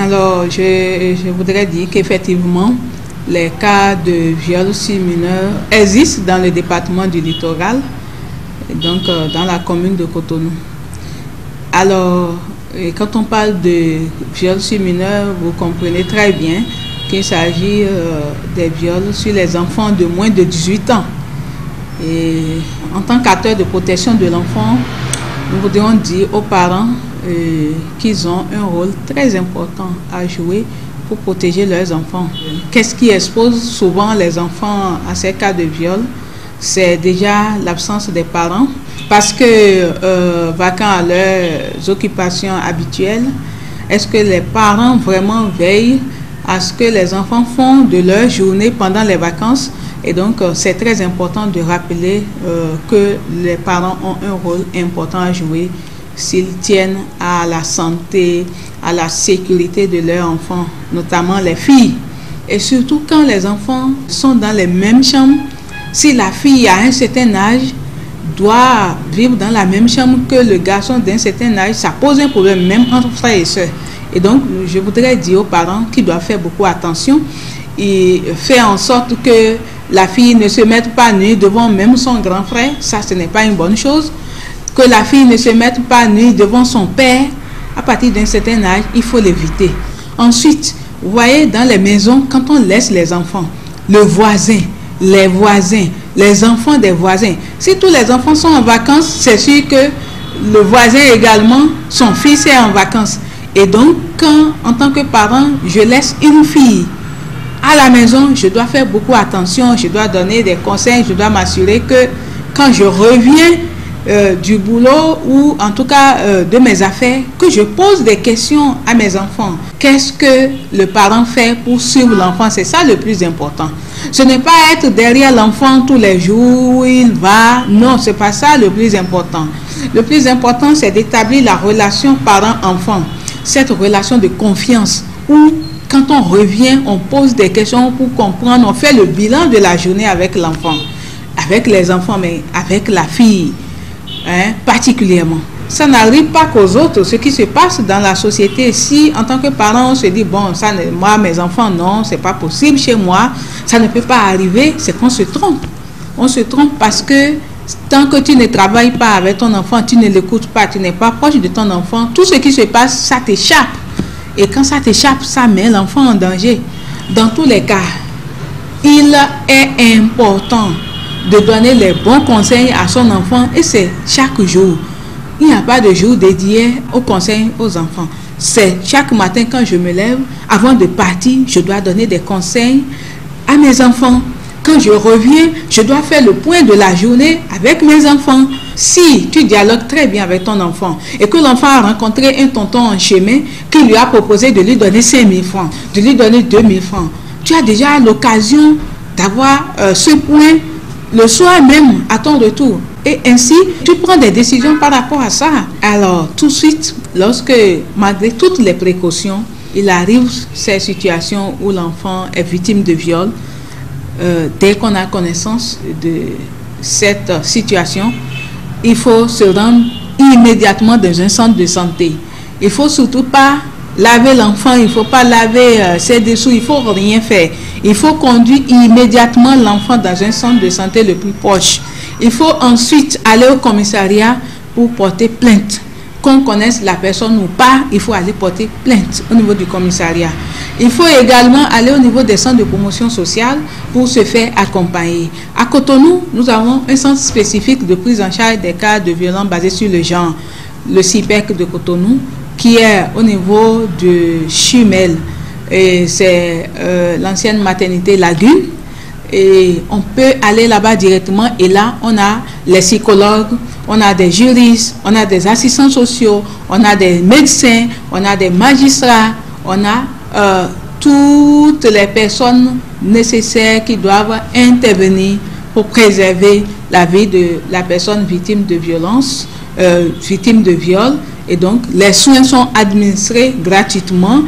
Alors, je voudrais dire qu'effectivement, les cas de viol sur mineurs existent dans le département du littoral, donc dans la commune de Cotonou. Alors, quand on parle de viol sur mineurs, vous comprenez très bien qu'il s'agit des viols sur les enfants de moins de 18 ans. Et en tant qu'acteur de protection de l'enfant, nous voudrions dire aux parents qu'ils ont un rôle très important à jouer pour protéger leurs enfants. Qu'est-ce qui expose souvent les enfants à ces cas de viol? C'est déjà l'absence des parents, parce que vacant à leurs occupations habituelles, est-ce que les parents vraiment veillent à ce que les enfants font de leur journée pendant les vacances? Et donc, c'est très important de rappeler que les parents ont un rôle important à jouer s'ils tiennent à la santé, à la sécurité de leurs enfants, notamment les filles. Et surtout quand les enfants sont dans les mêmes chambres, si la fille à un certain âge doit vivre dans la même chambre que le garçon d'un certain âge, ça pose un problème même entre frères et sœurs. Et donc, je voudrais dire aux parents qu'ils doivent faire beaucoup attention et faire en sorte que la fille ne se mette pas nue devant même son grand frère. Ça, ce n'est pas une bonne chose. Que la fille ne se mette pas nue devant son père. À partir d'un certain âge, il faut l'éviter. Ensuite, vous voyez, dans les maisons, quand on laisse les enfants, le voisin, les voisins, les enfants des voisins, si tous les enfants sont en vacances, c'est sûr que le voisin également, son fils est en vacances. Et donc, quand, en tant que parent, je laisse une fille à la maison, je dois faire beaucoup attention, je dois donner des conseils, je dois m'assurer que quand je reviens du boulot ou en tout cas de mes affaires, que je pose des questions à mes enfants. Qu'est-ce que le parent fait pour suivre l'enfant? C'est ça le plus important. Ce n'est pas être derrière l'enfant tous les jours où il va. Non, c'est pas ça le plus important. Le plus important, c'est d'établir la relation parent-enfant. Cette relation de confiance où quand on revient, on pose des questions pour comprendre, on fait le bilan de la journée avec l'enfant, avec les enfants, mais avec la fille, hein, particulièrement. Ça n'arrive pas qu'aux autres, ce qui se passe dans la société. Si, en tant que parent, on se dit, bon, ça, moi, mes enfants, non, c'est pas possible chez moi, ça ne peut pas arriver, c'est qu'on se trompe. On se trompe parce que tant que tu ne travailles pas avec ton enfant, tu ne l'écoutes pas, tu n'es pas proche de ton enfant, tout ce qui se passe, ça t'échappe. Et quand ça t'échappe, ça met l'enfant en danger. Dans tous les cas, il est important de donner les bons conseils à son enfant, et c'est chaque jour. Il n'y a pas de jour dédié aux conseils aux enfants. C'est chaque matin quand je me lève, avant de partir, je dois donner des conseils à mes enfants. Quand je reviens, je dois faire le point de la journée avec mes enfants. Si tu dialogues très bien avec ton enfant et que l'enfant a rencontré un tonton en chemin qui lui a proposé de lui donner 5 000 francs, de lui donner 2 000 francs, tu as déjà l'occasion d'avoir ce point le soir même à ton retour. Et ainsi, tu prends des décisions par rapport à ça. Alors, tout de suite, lorsque, malgré toutes les précautions, il arrive ces situations où l'enfant est victime de viol, dès qu'on a connaissance de cette situation, il faut se rendre immédiatement dans un centre de santé. Il ne faut surtout pas laver l'enfant, il ne faut pas laver ses dessous, il ne faut rien faire. Il faut conduire immédiatement l'enfant dans un centre de santé le plus proche. Il faut ensuite aller au commissariat pour porter plainte. Qu'on connaisse la personne ou pas, il faut aller porter plainte au niveau du commissariat. Il faut également aller au niveau des centres de promotion sociale pour se faire accompagner. À Cotonou, nous avons un centre spécifique de prise en charge des cas de violence basés sur le genre, le CIPEC de Cotonou, qui est au niveau de Chumel. Et c'est l'ancienne maternité Lagune. Et on peut aller là-bas directement et là, on a les psychologues, on a des juristes, on a des assistants sociaux, on a des médecins, on a des magistrats, on a toutes les personnes nécessaires qui doivent intervenir pour préserver la vie de la personne victime de violence, victime de viol. Et donc, les soins sont administrés gratuitement.